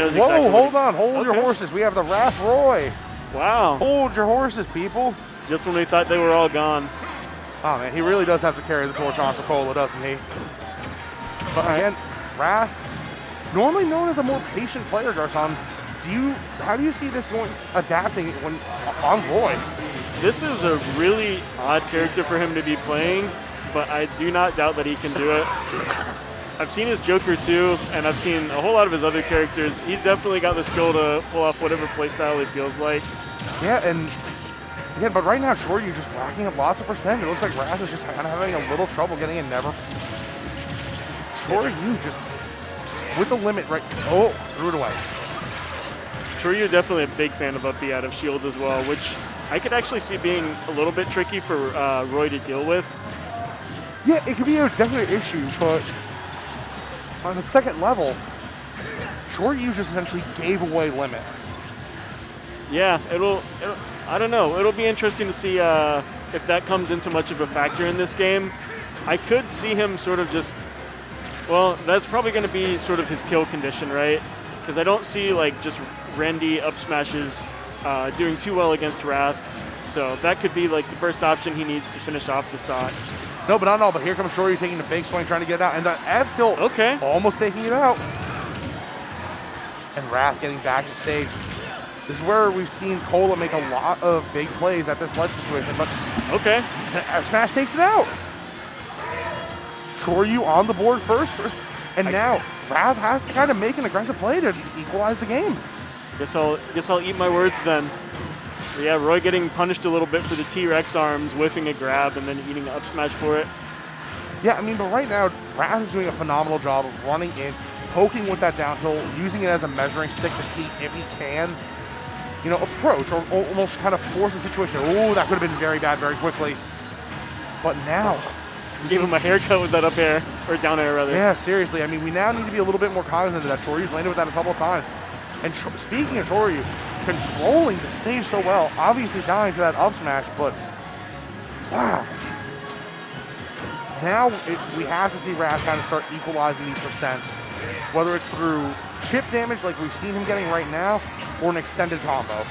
knows Whoa, exactly hold on. Hold your Okay. horses. We have the Wrath Roy. Wow. Hold your horses, people. Just when we thought they were all gone. Oh, man, he really does have to carry the torch on for Cola, doesn't he? But again, Wrath, normally known as a more patient player, Garcon, how do you see this adapting when on Roy? This is a really odd character for him to be playing, but I do not doubt that he can do it. I've seen his Joker too, and I've seen a whole lot of his other characters. He's definitely got the skill to pull off whatever playstyle he feels like. Yeah, and again, but right now, chooryu just racking up lots of percent. It looks like Wrath is just kind of having a little trouble getting in. chooryu just with the limit right. Oh, threw it away. chooryu definitely a big fan of up B out of shield as well, which I could actually see being a little bit tricky for Roy to deal with. Yeah, it could be a definite issue, but on the second level, chooryu just essentially gave away limit. Yeah, I don't know. It'll be interesting to see if that comes into much of a factor in this game. I could see him sort of just, well, that's probably going to be sort of his kill condition, right? Because I don't see like just Randy up smashes doing too well against Wrath. So that could be like the first option he needs to finish off the stocks. No, but not all. But here comes chooryu taking the big swing, trying to get it out. And the F tilt almost taking it out. And Wrath getting back to stage. This is where we've seen Cola make a lot of big plays at this ledge situation. But F smash takes it out. chooryu on the board first. And now Wrath has to kind of make an aggressive play to equalize the game. Guess I'll eat my words then. But yeah, Roy getting punished a little bit for the T-Rex arms, whiffing a grab, and then eating an up smash for it. Yeah, I mean, but right now, Wrath is doing a phenomenal job of running in, poking with that down tilt, using it as a measuring stick to see if he can, approach or almost kind of force a situation. Oh, that could have been very bad very quickly. But now, gave him a haircut with that up air, or down air rather. Yeah, seriously. I mean, we now need to be a little bit more cognizant of that. chooryu's landed with that a couple of times. And speaking of chooryu, controlling the stage so well, obviously dying to that up smash, but wow. Now we have to see Wrath kind of start equalizing these percents, whether it's through chip damage like we've seen him getting right now, or an extended combo.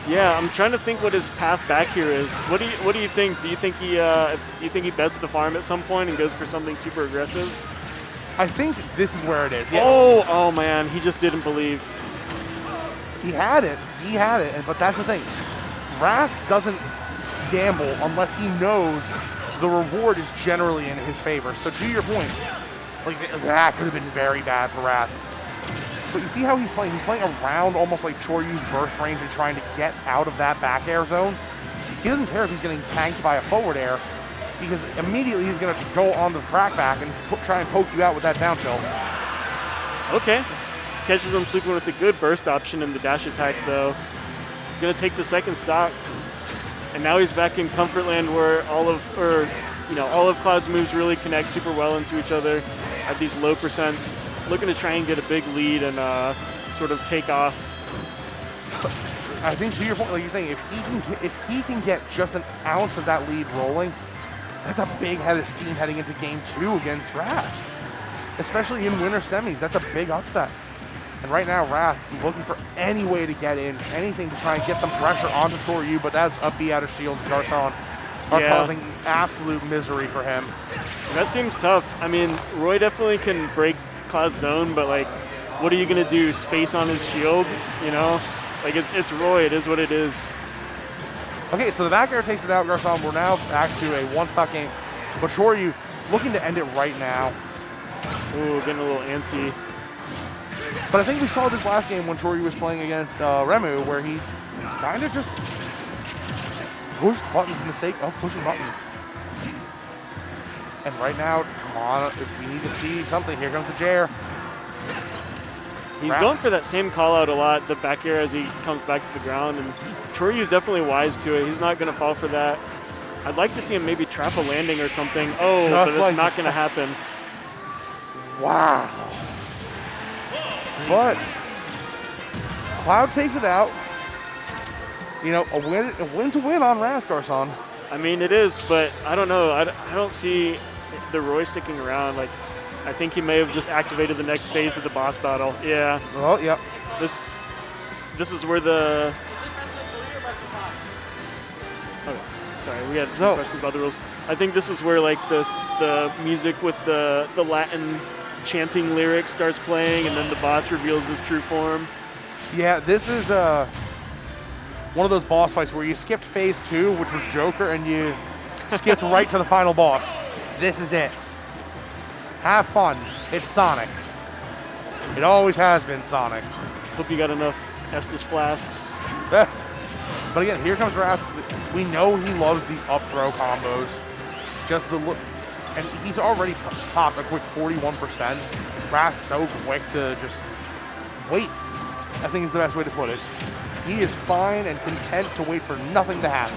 Yeah, I'm trying to think what his path back here is. What do you think? Do you think he bets the farm at some point and goes for something super aggressive? I think this is where it is. Yeah. Oh man, he just didn't believe. He had it, but that's the thing. Wrath doesn't gamble unless he knows the reward is generally in his favor. So to your point, like that could have been very bad for Wrath. But you see how he's playing? He's playing around almost like chooryu's burst range and trying to get out of that back air zone. He doesn't care if he's getting tanked by a forward air, because immediately he's going to go on the crackback and try and poke you out with that down tilt. Okay. Catches him sleeping with a good burst option in the dash attack, though. He's going to take the second stock. And now he's back in comfort land where all of Cloud's moves really connect super well into each other at these low percents. Looking to try and get a big lead and sort of take off. I think to your point, like you're saying, if he can get just an ounce of that lead rolling, that's a big head of steam heading into game 2 against Wrath. Especially in winter semis, that's a big upset. And right now, Wrath looking for any way to get in, anything to try and get some pressure onto chooryu, but that's up B out of shields. Garcon are causing absolute misery for him. And that seems tough. I mean, Roy definitely can break Cloud's zone, but like, what are you gonna do? Space on his shield? Like it's Roy. It is what it is. Okay, so the back air takes it out, Garcon. We're now back to a one-stock game. But chooryu looking to end it right now. Ooh, getting a little antsy. But I think we saw this last game when chooryu was playing against Remu, where he kind of just pushed buttons in the sake of pushing buttons. And right now, come on, we need to see something. Here comes the Jair. He's going for that same call out a lot, the back air as he comes back to the ground, and chooryu is definitely wise to it. He's not going to fall for that. I'd like to see him maybe trap a landing or something. Oh, but it's not going to happen. Wow. But Cloud takes it out. A win's a win on Wrath, Garcon. I mean, it is, but I don't know. I don't see the Roy sticking around. Like, I think he may have just activated the next phase of the boss battle. Yeah. Oh, yep. This is where the... Okay, sorry, we had some questions about the rules. I think this is where like the music with the Latin chanting lyrics starts playing, and then the boss reveals his true form. Yeah, this is one of those boss fights where you skipped phase 2, which was Joker, and you skipped right to the final boss. This is it. Have fun. It's Sonic. It always has been Sonic. Hope you got enough Estus flasks. But again, here comes Wrath. We know he loves these up throw combos. Just the look, and he's already popped a quick 41%. Wrath's so quick to just wait. I think is the best way to put it. He is fine and content to wait for nothing to happen.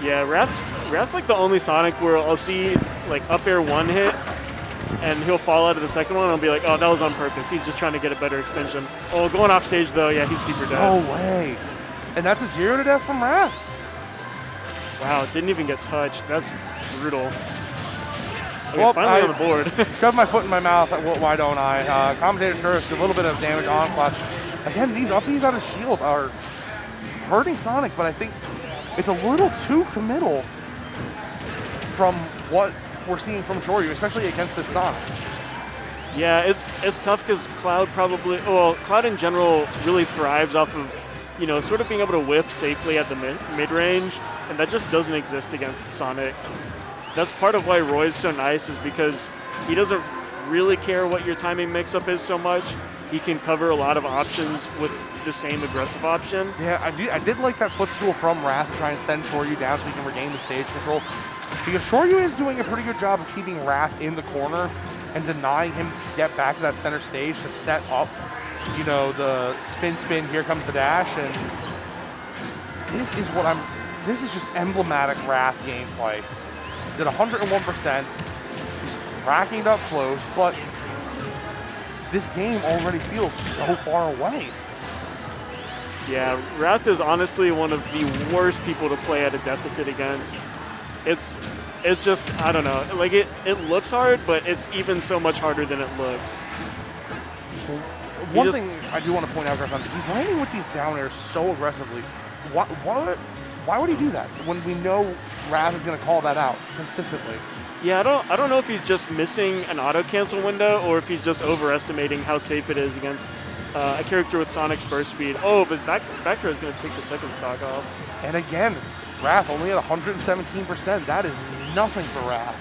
Yeah, Wrath's like the only Sonic where I'll see like up air one hit, and he'll fall out of the second one, and I'll be like, oh, that was on purpose. He's just trying to get a better extension. Oh, going off stage though, yeah, he's super dead. No way. And that's a 0 to death from Wrath. Wow, didn't even get touched. That's brutal. Okay, Well, finally on the board. Shove my foot in my mouth. Why don't I? Commentator first, a little bit of damage on clutch. Again, these uppies on his shield are hurting Sonic, but I think it's a little too committal from what we're seeing from chooryu, especially against this Sonic. Yeah, it's tough because Cloud Cloud in general really thrives off of, sort of being able to whiff safely at the mid-range, and that just doesn't exist against Sonic. That's part of why Roy's so nice, is because he doesn't really care what your timing mix-up is so much. He can cover a lot of options with the same aggressive option. Yeah, I did like that footstool from Wrath to try and send chooryu down so he can regain the stage control. Because chooryu is doing a pretty good job of keeping Wrath in the corner and denying him to get back to that center stage to set up, the spin, here comes the dash, and this is just emblematic Wrath gameplay. Did 101%, he's racking it up close, but this game already feels so far away. Yeah, Wrath is honestly one of the worst people to play at a deficit against. It's just, I don't know, like it looks hard, but it's even so much harder than it looks. One thing I do want to point out, Griffin, he's landing with these down airs so aggressively. Why would he do that when we know Wrath is going to call that out consistently? Yeah, I don't know if he's just missing an auto cancel window or if he's just overestimating how safe it is against a character with Sonic's burst speed. Oh, but back throw is going to take the second stock off. And again, Wrath only at 117%. That is nothing for Wrath.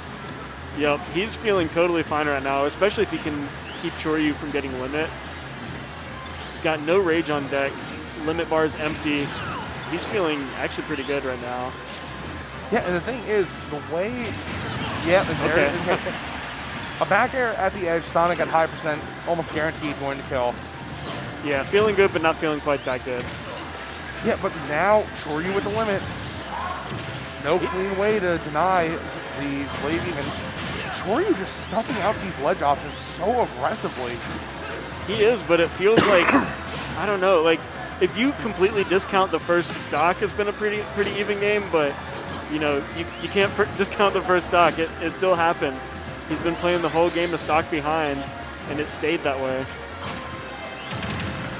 Yep, he's feeling totally fine right now, especially if he can keep chooryu from getting limit. He's got no rage on deck. Limit bar is empty. He's feeling actually pretty good right now. Yeah, and the thing is, the way... Yeah, okay. A back air at the edge, Sonic at high percent, almost guaranteed going to kill. Yeah, feeling good, but not feeling quite that good. Yeah, but now, chooryu with the limit. No clean way to deny the blade even. chooryu just stuffing out these ledge options so aggressively. He is, but it feels like, I don't know, like, if you completely discount the first stock, it's been a pretty even game, but you can't discount the first stock. It still happened. He's been playing the whole game the stock behind, and it stayed that way.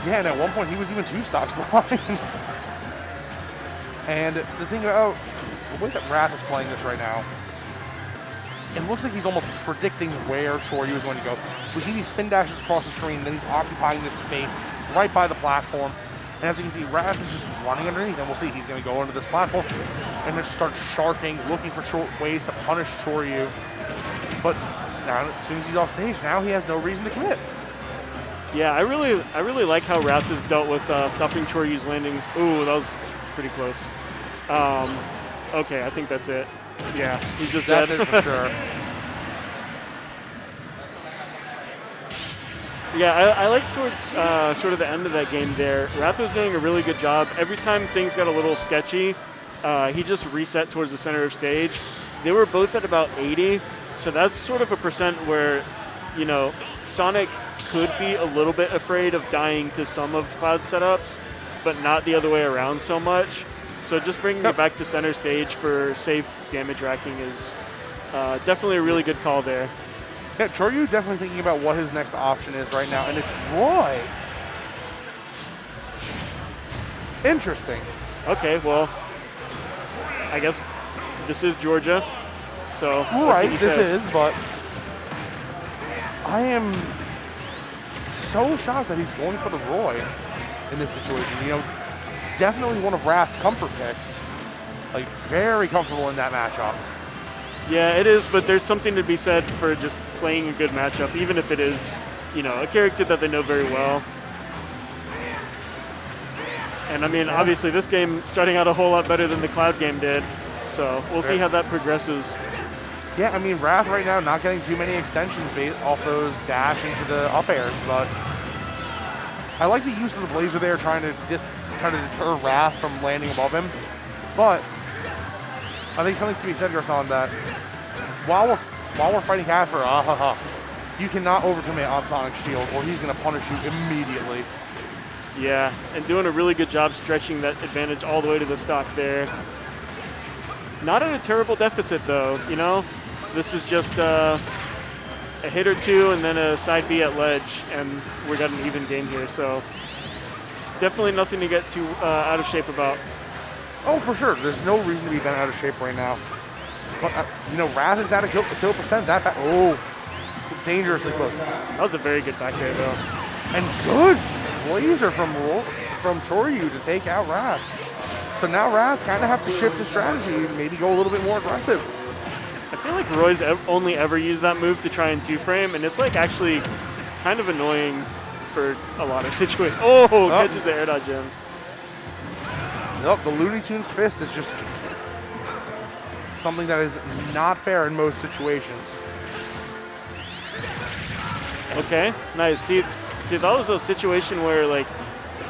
Yeah, and at one point he was even 2 stocks behind. And the thing about the way that Wrath is playing this right now, it looks like he's almost predicting where chooryu is going to go. We see these spin dashes across the screen, then he's occupying this space right by the platform. And as you can see, Wrath is just running underneath, and we'll see he's going to go into this platform and then start sharking, looking for ways to punish chooryu. But now, as soon as he's off stage, now he has no reason to commit. Yeah, I really like how Wrath has dealt with stopping choryu's landings. Ooh, that was pretty close. Okay, I think that's it. Yeah, he's just dead. That's it for sure. Yeah, I like towards sort of the end of that game there. Wrath was doing a really good job. Every time things got a little sketchy, he just reset towards the center of stage. They were both at about 80, so that's sort of a percent where, Sonic could be a little bit afraid of dying to some of Cloud's setups, but not the other way around so much. So just bringing it back to center stage for safe damage racking is definitely a really good call there. Yeah, chooryu definitely thinking about what his next option is right now, and it's Roy. Interesting. Okay, well, I guess this is Georgia, so Right, this is, but I am so shocked that he's going for the Roy in this situation. You know, definitely one of Wrath's comfort picks. Like, very comfortable in that matchup. Yeah, it is, but there's something to be said for just playing a good matchup, even if it is, you know, a character that they know very well. And I mean, obviously this game starting out a whole lot better than the Cloud game did, so we'll see how that progresses. Yeah, I mean, Wrath right now not getting too many extensions off those dash into the up airs, but I like the use of the Blazer there, trying to deter Wrath from landing above him. But I think something's to be said, Garcon, that while we're fighting Casper, you cannot overcommit on Sonic Shield, or he's going to punish you immediately. Yeah, and doing a really good job stretching that advantage all the way to the stock there. Not at a terrible deficit, though, you know? This is just a hit or two and then a side B at ledge, and we got an even game here, so definitely nothing to get too out of shape about. Oh, for sure. There's no reason to be bent out of shape right now. But, you know, Wrath is at a kill percent. Dangerously close. That was a very good back there, though. And good Blazer from chooryu to take out Wrath. So now Wrath kind of have to shift his strategy and maybe go a little bit more aggressive. I feel like Roy's only ever used that move to try and two-frame, and it's like actually kind of annoying for a lot of situations. Oh, catches the air dodge in. Nope, the Looney Tunes fist is just something that is not fair in most situations. Okay, nice. See, that was a situation where like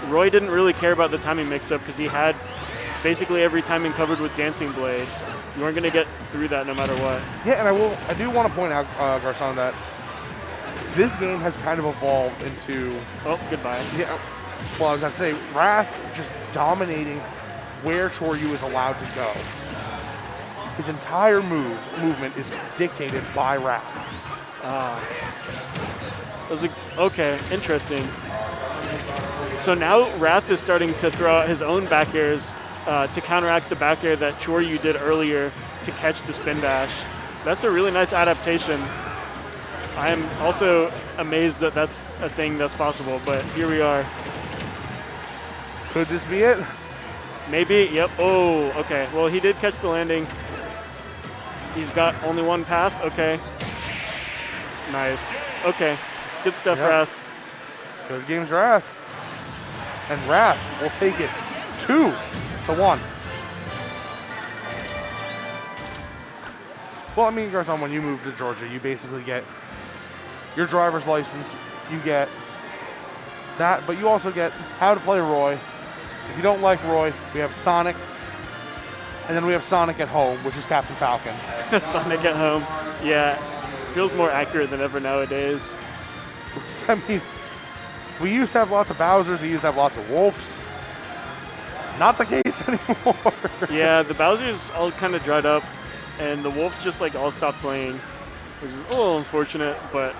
Roy didn't really care about the timing mix-up because he had basically every timing covered with Dancing Blade. You weren't going to get through that no matter what. Yeah, and I do want to point out, Garcon, that this game has kind of evolved into... Oh, goodbye. Yeah, well, I was going to say, Wrath just dominating where chooryu is allowed to go. His entire movement is dictated by Wrath. Okay, interesting. So now Wrath is starting to throw out his own back airs to counteract the back air that chooryu did earlier to catch the spin dash. That's a really nice adaptation. I am also amazed that that's a thing that's possible, but here we are. Could this be it? Maybe, yep. Oh, okay. Well, he did catch the landing. He's got only one path. Okay. Nice. Okay. Good stuff, Wrath. Good game's Wrath. And Wrath will take it 2-1. Well, I mean, Garcon, when you move to Georgia, you basically get your driver's license. You get that, but you also get how to play Roy. If you don't like Roy, we have Sonic. And then we have Sonic at Home, which is Captain Falcon. Sonic at Home. Yeah. Feels more accurate than ever nowadays. I mean, we used to have lots of Bowsers. We used to have lots of Wolves. Not the case anymore. Yeah, the Bowsers all kind of dried up, and the Wolves just like all stopped playing, which is a little unfortunate, but